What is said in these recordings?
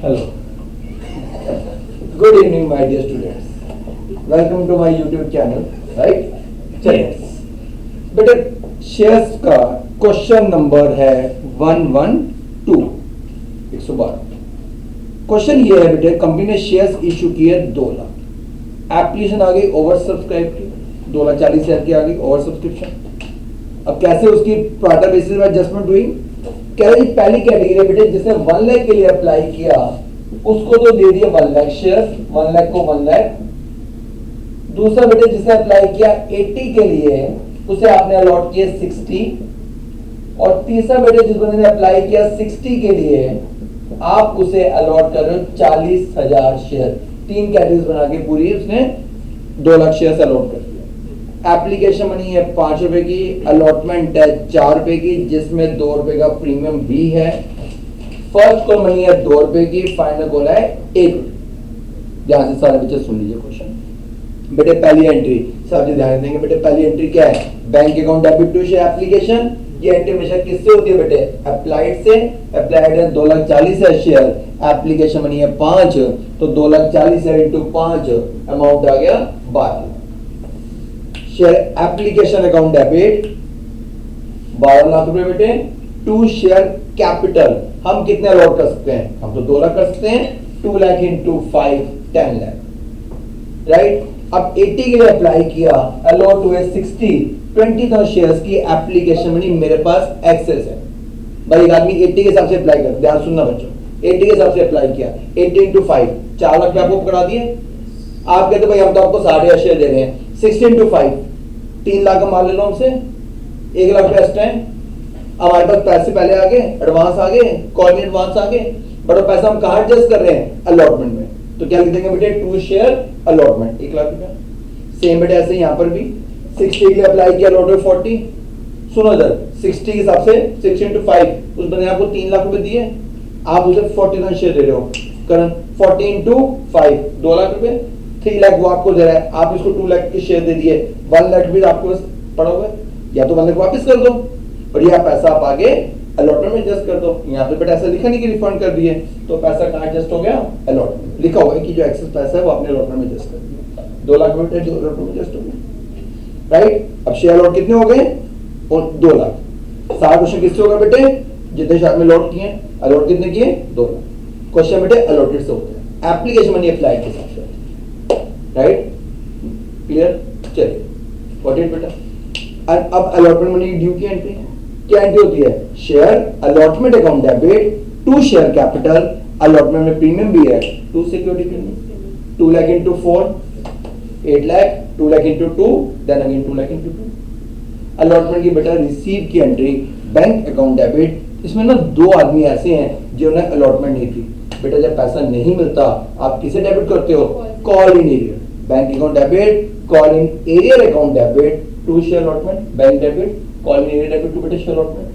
Hello. Good evening, my dear students. Welcome to my YouTube channel. Right? चलिए बेटे shares का question number है 112 112। Question ये है बेटे, कंपनी ने शेयर्स इशू किए 2 लाख, एप्लीकेशन आ गई ओवर सब्सक्राइब की, 2,40,000 की आ गई ओवर सब्सक्रिप्शन। अब कैसे उसकी प्राटा बेसिस में एडजस्टमेंट हुई? कह रही पहली कैटेगरी बेटे जिसने 1 लाख के लिए अप्लाई किया उसको तो दे दिया 1 लाख शेयर, 1 लाख को 1 लाख। दूसरा बेटे जिसने अप्लाई किया 80 के लिए उसे आपने अलॉट किया 60, और तीसरा बेटे जिस बंदे ने अप्लाई किया 60 के लिए आप उसे अलॉट कर रहे हो 40,000 शेयर। 3 कैटेगरीज बना के पूरी उसने 2 लाख शेयर अलॉट कर दिया। एप्लीकेशन मनी है 5 रुपए की, अलॉटमेंट है 4 रुपए की जिसमें 2 रुपए का प्रीमियम भी है। फर्स्ट कॉल मनी है 2 रुपए की, फाइनल कॉल है 1 रुपए। ध्यान से सारे बच्चे सुन लीजिए क्वेश्चन। बेटे पहली एंट्री सब ध्यान देंगे। बेटे पहली एंट्री क्या है? Bank account debit to share application. ये एंट्री हमेशा किससे होती है बेटे? अप्लाइड से। अप्लाइड है 2,40,000 शेयर, एप्लीकेशन मनी है 5, तो 2,40,000 इंटू 5 अमाउंट आ गया 12। Share application account debit 12 lakh रुपए बेटे। टू शेयर कैपिटल हम कितने अलॉट कर सकते हैं? हम तो 2 लाख कर सकते हैं। 2 लाख इंटू 5 10 लाख, राइट। अब 80 के लिए अप्लाई किया, अलॉट हुए 60, 20,000 शेयर्स की एप्लीकेशन मनी मेरे पास एक्सेस है। भाई एक आदमी 80 के हिसाब से अप्लाई कर, ध्यान सुनना बच्चों, 80 के हिसाब से अप्लाई किया, 80 इंटू 5 4 लाख आपको पकड़ा दिए। आप कहते भाई हम तो आपको 60,000 शेयर दे रहे हैं, 60 इंटू 5 3 लाख का मान ले लो हमसे, 1 लाख बेस्ट है। हमारे पास पैसे पहले आ गए, एडवांस आ गए, कॉल एडवांस आ गए, बट वो पैसा हम कहां एडजस्ट कर रहे हैं? अलॉटमेंट में। तो क्या लिख देंगे बेटे? 2 शेयर अलॉटमेंट 1 लाख रुपया। सेम बेटे ऐसे यहां पर भी 60 के लिए अप्लाई किया, अलॉट हुए 40। सुनो इधर 60 के हिसाब से 60 इंटू 5 उस बंदे ने आपको 3 लाख रुपए दिए, आप उसे 40,000 शेयर दे रहे हो। करण 40 इंटू 5 2 लाख रुपए, 3 लाख वो आपको दे रहा है, आप इसको 2 लाख के शेयर दे दिए, 1 लाख भी आपको बस पड़ा हुआ है। या तो 1 लाख वापस कर दो और यह पैसा आप आगे अलॉटमेंट में एडजस्ट कर दो। यहाँ पे बेटा ऐसा लिखा नहीं कि रिफंड कर दिए, तो पैसा कहाँ एडजस्ट हो गया? अलॉटमेंट। लिखा हुआ है कि जो एक्सेस पैसा है वो आपने अलॉटमेंट में एडजस्ट कर दिया। 2 लाख बेटे जो अलॉटमेंट में एडजस्ट हो गया, राइट। अब शेयर अलॉट कितने हो गए? 2 लाख। सारा क्वेश्चन किससे होगा बेटे? जितने शेयर में अलॉट किए, अलॉट कितने किए? 2 लाख। क्वेश्चन बेटे अलॉटेड से होते हैं, एप्लीकेशन मनी अप्लाई के हिसाब से, राइट। क्लियर? चलिए व्हाट इज बेटा। अब अलॉटमेंट मनी ड्यू की एंट्री क्या एंट्री होती है? Share allotment account debit to share capital, allotment में प्रीमियम भी है, 2 security premium, 2 lakh into 4 8 lakh, 2 lakh into 2 then again 2 lakh into 2। Allotment की बेटा रिसीव की एंट्री बैंक अकाउंट डेबिट। इसमें ना 2 आदमी ऐसे हैं जिन्होंने अलॉटमेंट नहीं की। बेटा जब पैसा नहीं मिलता आप किसे डेबिट करते हो? Call in arrear bank account debit, call in arrear account debit to share allotment, bank debit, call in arrear debit to बेटे शेयर अलॉटमेंट,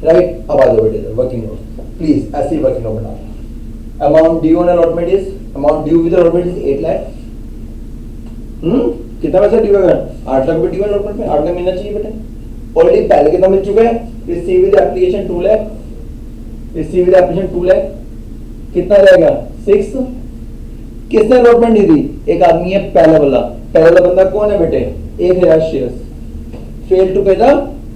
राइट। अब आ जाओ बेटे वर्किंग नोट, प्लीज ऐसे ही वर्किंग नोट बना। Amount due on allotment is, amount due with allotment is 8 लाख। कितना पैसा ड्यू है? 8 लाख रुपए ड्यू है अलॉटमेंट में, 8 लाख मिलना चाहिए बेटे। ऑलरेडी पहले कितना मिल चुका है? Receive with application 2 lakh, receive with application 2 lakh, कितना रहेगा? 6। किसने अलॉटमेंट दी थी? एक आदमी है पहला वाला। पहला वाला बंदा कौन है बेटे? 1,000 शेयर्स, फेल टू पे the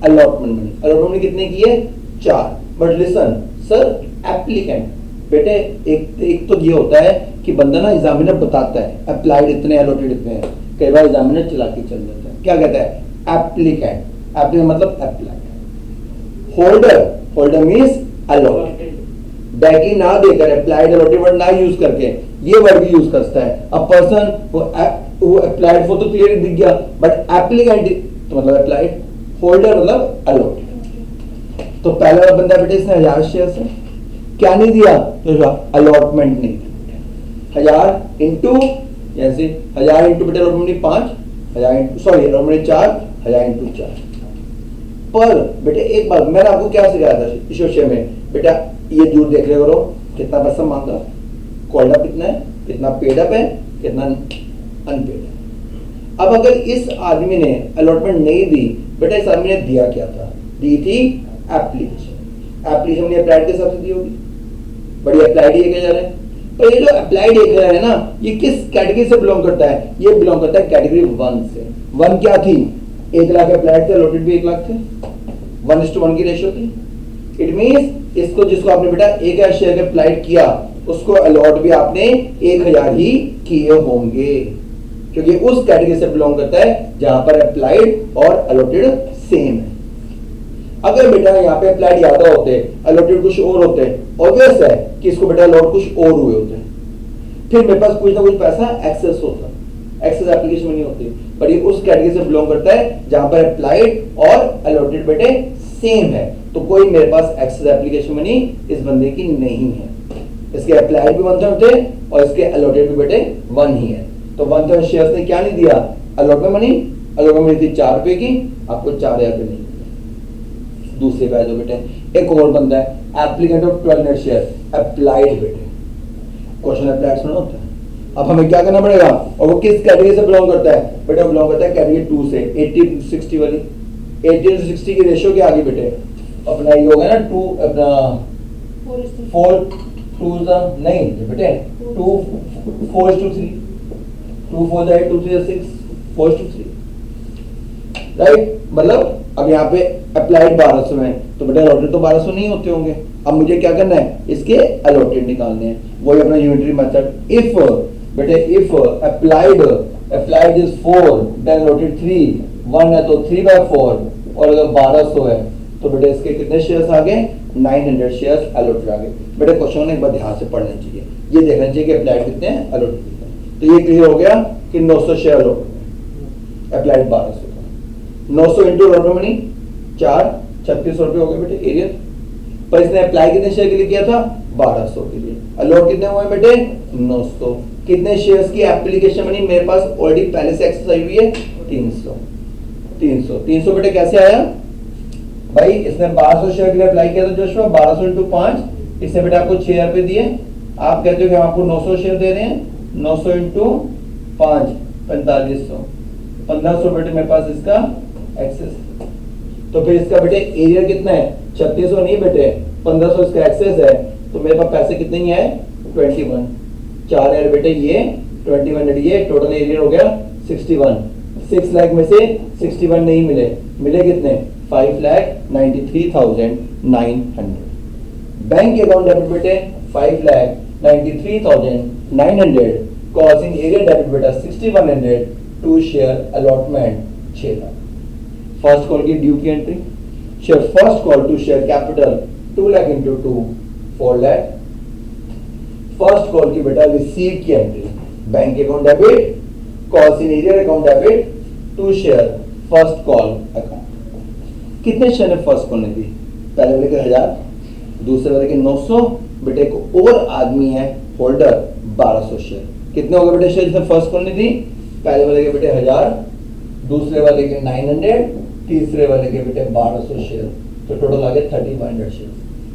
allotment money. Allotment money कितने की है? 4। बट लिसन सर, एप्लीकेंट बेटे एक तो ये होता है कि बंदा ना एग्जामिनर बताता है अप्लाइड इतने, अलॉटेड इतने हैं। कई बार एग्जामिनर चला के चल जाता है। क्या कहता है? एप्लीकेंट, एप्लीकेंट मतलब applied. Holder, holder means allotted. बैकी ना देकर अप्लाइड अलॉटेड वर्ड ना यूज करके ये वर्ड भी यूज करता है। A person who applied for तो क्लियर दिख गया, बट एप्लीकेंट तो मतलब अप्लाइड, होल्डर मतलब अलॉटेड। तो पहला बंदा बेटे इसने 1000 शेयर्स है, क्या नहीं दिया? तो अलॉटमेंट नहीं, 1000 इंटू जैसे 1000 इंटू बेटे allotment 5, 1000 into sorry allotment 4, 1000 into 4। पर बेटे एक बात मैंने आपको क्या सिखाया था इस विषय में? बेटा ये जूर देख रहे करो, कितना पैसा मांगा, कॉल्ड अप कितना है, कितना पेड अप है, कितना अनपेड है। अब अगर इस आदमी ने अलॉटमेंट नहीं दी, बेटा इस आदमी ने दिया क्या था? दी थी एप्लीकेशन। एप्लीकेशन ने अप्लाइड के हिसाब से दी होगी, बट ये अप्लाइड 1000 है। पर ये जो अप्लाइड 1000 है ना, ये किस कैटेगरी से बिलोंग करता है? ये बिलोंग करता है कैटेगरी 1 से। 1 क्या थी? 1 लाख अप्लाइड थे, अलॉटेड भी 1 लाख थे, 1:1 की रेशियो थी। इट मींस इसको, जिसको आपने बेटा 1000 शेयर में अप्लाइड किया, उसको अलॉट भी आपने 1000 ही किए होंगे, क्योंकि उस कैटेगरी से बिलोंग करता है जहां पर अप्लाइड और अलॉटेड सेम है। अगर बेटा यहाँ पे अप्लाइड ज्यादा होते, अलॉटेड कुछ और होते, ऑब्वियस है कि इसको बेटा अलॉट कुछ और हुए होते, फिर मेरे पास कुछ ना कुछ पैसा एक्सेस होता, एक्सेस एप्लीकेशन में नहीं होती। पर ये उस कैटेगरी से बिलोंग करता है जहां पर अप्लाइड और अलॉटेड बेटे सेम है, तो कोई मेरे पास एक्सेस एप्लीकेशन मनी इस बंदे की नहीं है। इसके अप्लाइड भी 1/3 थे और इसके अलॉटेड भी बेटे 1 ही है। तो 1/3 शेयर्स ने क्या नहीं दिया? Allotment money. अलॉटमेंट मनी थी 4 रुपए की, आपको 4000 रुपए नहीं। दूसरे पे आ जाओ बेटे, एक और बंदा है एप्लीकेंट ऑफ 12 शेयर अप्लाइड बेटे। क्वेश्चन अप्लाइड सुना होता है। अब हमें क्या करना पड़ेगा? और वो किस कैटेगरी से बिलोंग करता है? बेटा बिलोंग करता है कैटेगरी 2 से, 80-60 वाली। 80-60 की रेशियो क्या आ गई बेटे? अपना ये होगा ना 2 अपना 4 2 नहीं बेटे 2 4:3, 2 4 8 2 3 6 4:3, राइट। मतलब अब यहाँ पे अप्लाइड 1200 है, तो बेटा अलॉटेड तो 1200 नहीं होते होंगे। अब मुझे क्या करना है? इसके अलॉटेड निकालने हैं। वही अपना यूनिटरी मेथड। इफ बेटे if applied is 4 then allotted 3, 1 है तो 3/4, और अगर 1200 है तो बेटे इसके कितने शेयर्स आ गए? 900 शेयर्स अलॉटेड आ गए। बेटे क्वेश्चन एक बार ध्यान से पढ़ना चाहिए, ये देखना चाहिए कि अप्लाइड कितने हैं, अलॉटेड कितने हैं। तो ये क्लियर हो गया कि 900 शेयर अलॉटेड, अप्लाइड 1200 का। 900 इंटू अलॉटमेंट मनी 4, 3600 रुपए हो गए बेटे एरियर। पर इसने अप्लाई कितने शेयर के लिए किया था? 1200 के लिए। अलॉट कितने हुए बेटे? 900। कितने शेयर्स की एप्लीकेशन मनी मेरे पास ऑलरेडी पहले से एक्सेस आई हुई है? 300। 300 बेटे कैसे आया भाई? इसने 1200 शेयर के लिए अप्लाई किया था जोशुआ, 1200 इंटू 5, इसने बेटा आपको 6000 रुपए दिए। आप कहते हो कि हम आपको 900 शेयर दे रहे हैं, 900 इंटू 5 4500, 1500 बेटे मेरे पास इसका एक्सेस। तो फिर इसका बेटे एरिया कितना है? 3600 नहीं बेटे, 1500 इसका एक्सेस है। तो मेरे पास पैसे कितने ही आए? 21। 4000 बेटे ये, 2100 ये, टोटल एरिया हो गया 61। 6 लाख में से 61 नहीं मिले, मिले कितने? 5,93,900। बैंक अकाउंट डेबिट बेटे 5,93,900, कॉजिंग एरिया डेबिट बेटा 6100, 2 शेयर अलॉटमेंट 6 लाख। फर्स्ट कॉल की ड्यू की entry, share first call to share capital 2 lakh into 2 4 lakh. First call की बेटा रिसीव की entry, bank account debit, calls in arrear account debit, 2 share first call account. कितने share ने first call ने दी? पहले वाले के 1000, दूसरे वाले के 900, बेटे को और आदमी है होल्डर 1200 शेयर। कितने हो गए बेटे शेयर जिसने फर्स्ट कॉल ने दी? पहले वाले के बेटे 1000, दूसरे वाले के 900, तीसरे वाले के बेटे 1200 शेयर। तो टोटल आ गया 3500 शेयर।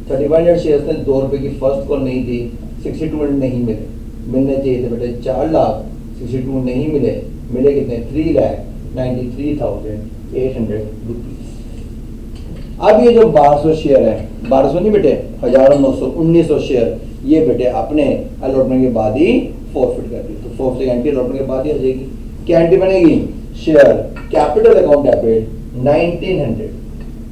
3500 शेयर ने 2 रुपए की फर्स्ट कॉल नहीं दी, 62 नहीं मिले, मिलने चाहिए थे बेटे 4 लाख, 62 नहीं मिले, मिले कितने? 3,93,800 रुपीज। अब ये जो 1200 शेयर है, 1200 नहीं बेटे, 1000 और 900, 1900 शेयर ये बेटे अपने अलॉटमेंट के बाद ही फॉरफिट कर दी। तो फॉरफिट एंट्री अलॉटमेंट के बाद ही आ जाएगी। क्या एंट्री बनेगी? Share capital account debit 1900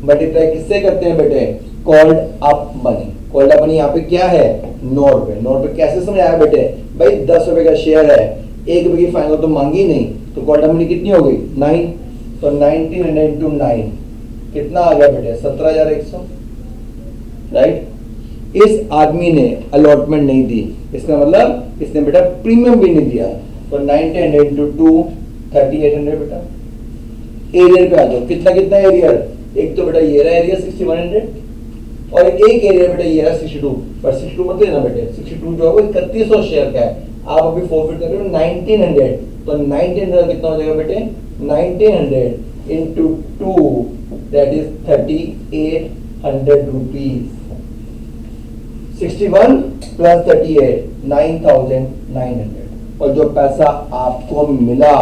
multiply किससे करते हैं बेटे? Called up money. Called up money यहाँ पे क्या है? 9 रुपए। 9 रुपए कैसे समझाया बेटे? भाई 10 रुपए का शेयर है, 1 रुपए की फाइनल तो मांगी नहीं, तो कॉल्ड अप मनी कितनी हो गई? 9। तो 1900 इंटू 9 कितना आ गया बेटे? 17,100, राइट। इस आदमी ने अलॉटमेंट नहीं दी, इसका मतलब इसने बेटा प्रीमियम भी नहीं दिया। तो 900 इंटू 2 3800 बेटा। एरियर पे आ जाओ, कितना कितना एरियर? एक तो बेटा ये रहा एरिया 6100 और एक एरिया बेटा ये रहा 62। पर 62 मत लेना बेटे, 62 जो है वो 3100 शेयर का है। आप अभी फॉरफिट कर रहे हो 1900, तो 1900 कितना हो जाएगा बेटे? 1900 into 2 that is 3800 rupees. 61 plus 38 9,900। और जो पैसा आपको मिला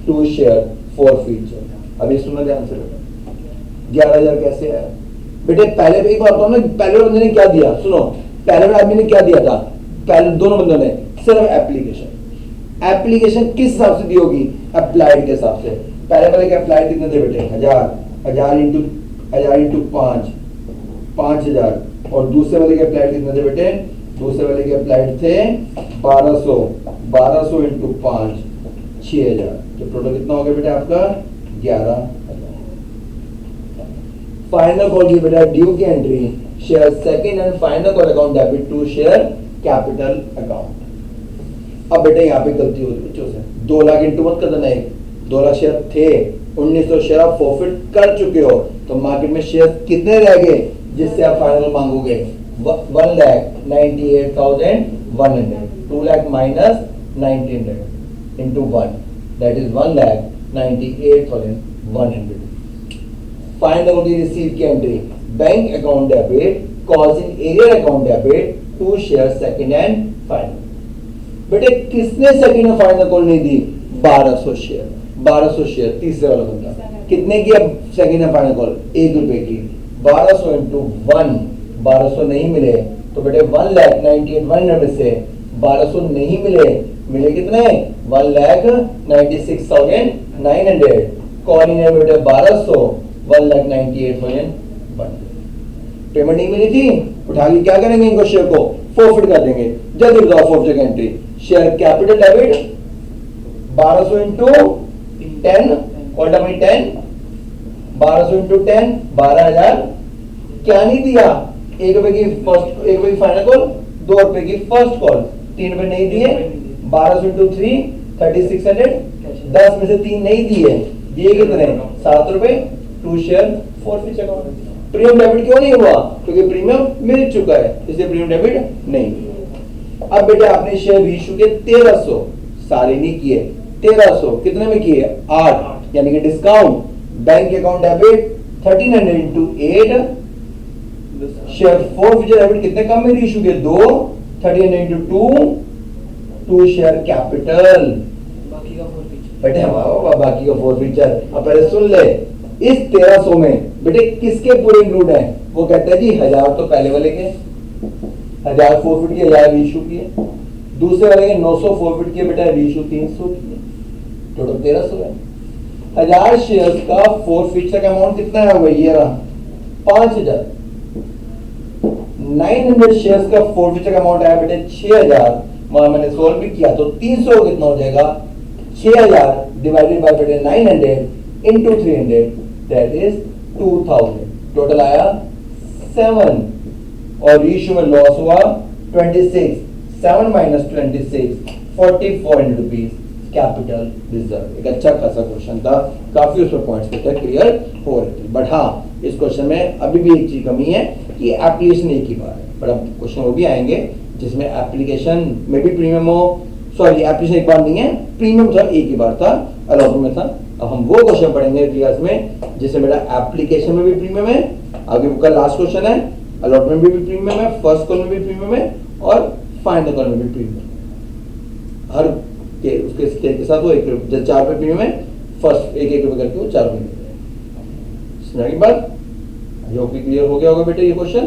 2 शेयर फॉरफिट जो, अभी सुनो ध्यान से बेटा 11,000 कैसे आया बेटे? पहले भी एक बात बताओ ना, पहले बंदे ने क्या दिया? सुनो, पहले वाले आदमी ने क्या दिया था, पहले दोनों बंदों ने सिर्फ एप्लीकेशन। एप्लीकेशन किस हिसाब से दी होगी, अप्लाइड के हिसाब से। पहले वाले के अप्लाइड कितने थे बेटे, 1000 इंटू 5 5000, और दूसरे वाले के अप्लाइड कितने थे बेटे, दूसरे वाले के अप्लाइड थे 1200 इंटू 5 6000, तो टोटल कितना हो गया बेटा आपका 11,000। फाइनल कॉल की बेटा ड्यू की entry, share second and final call account debit to share capital account. अब बेटा यहाँ पे गलती हो रही बच्चों से, 2 लाख इंटू मत कर देना, 2 लाख शेयर थे, 1900 शेयर आप फॉरफिट कर चुके हो, तो मार्केट में शेयर कितने रह गए जिससे आप फाइनल मांगोगे, 1,98,100, 2 lakh minus 1900 into 1, that is 1,98,100। Find out the receive की entry, bank account debit causing arrear account debit to share second and final. बेटे किसने सेकंड और फाइनल कॉल नहीं दी, 1200 शेयर तीसरे वाला बंदा। कितने की अब सेकंड एंड फाइनल कॉल, 1 रुपए की, 1200 इंटू 1, 1200 नहीं मिले तो बेटे 1,98,100 में से 1200 नहीं मिले कितने, 1,96,900। कॉलिंग है बेटे 1200, 1,98,100। पेमेंट नहीं मिली थी, उठा के क्या करेंगे, इनको शेयर को फॉरफिट कर देंगे। जल्दी बताओ फॉरफिट की entry, share capital debit 1200 into 10, और डबल 10, 1200 इंटू 10 12,000। क्या नहीं दिया, 1 रुपए की फर्स्ट, 1 रुपए की फाइनल कॉल, 2 रुपए की फर्स्ट कॉल, 3 रुपए नहीं दिए, 1200 इंटू 3 3600, 10 में से 3 नहीं दिए कितने, 7 रुपए, 2 share forfeit account. Premium debit क्यों नहीं हुआ, क्योंकि प्रीमियम मिल चुका है, इसलिए प्रीमियम डेबिट नहीं। अब बेटा आपने शेयर रीइश्यू के 1300, सारे नहीं किए, 1300 कितने में किए, 8, यानी कि discount. Bank account debit 1300 into 8, share forfeit debit कितने कम में रीइश्यू किए, 2, 1300 इंटू 2 शेयर कैपिटल, बेटे बाकी का फॉरफिचर। अब पहले सुन ले, इस 1300 में बेटे किसके पूरे इंक्लूड है, वो कहता है जी 1000 तो पहले वाले के, 1000 फॉरफिट किए, 1000 रीइश्यू किए, दूसरे वाले के 900 फॉरफिट किए बेटा, रीइश्यू 300 किए, टोटल 1300 है। 1000 शेयर्स का फॉरफिचर का अमाउंट कितना है, वो ये रहा 5000। 900 शेयर्स का फॉरफिचर का अमाउंट आया बेटे 6000, मैंने सोल्व भी किया तो 300 कितना हो जाएगा, 6000 डिवाइडेड बाय बेटे 900 इंटू 300, दैट इज 2000, टोटल आया 7, और रीइश्यू में लॉस हुआ 26, 7 माइनस 26 4400 रुपीज कैपिटल रिजर्व। एक अच्छा खासा क्वेश्चन था, काफी उसमें पॉइंट्स बेटा क्लियर हो रहे थे, बट हाँ इस क्वेश्चन में अभी भी एक चीज कमी है कि एप्लीकेशन एक ही बार है, पर अब क्वेश्चन वो भी आएंगे जिसमें एप्लीकेशन में भी प्रीमियम हो, सॉरी एप्लीकेशन एक बार नहीं है, प्रीमियम था एक ही बार था, अलॉटमेंट में था। अब हम वो क्वेश्चन पढ़ेंगे क्लास में जिसमें मेरा एप्लीकेशन में भी प्रीमियम है, आगे का लास्ट क्वेश्चन है, अलॉटमेंट में भी प्रीमियम है, फर्स्ट कॉल में भी प्रीमियम है, और फाइनल कॉल में भी प्रीमियम। हर के उसके स्टेज के साथ वो 1 रुपये, 4 रुपये प्रीमियम है, फर्स्ट 1 रुपये करके वो 4 रुपये। समझ की बात, जो क्लियर हो गया होगा बेटे ये क्वेश्चन।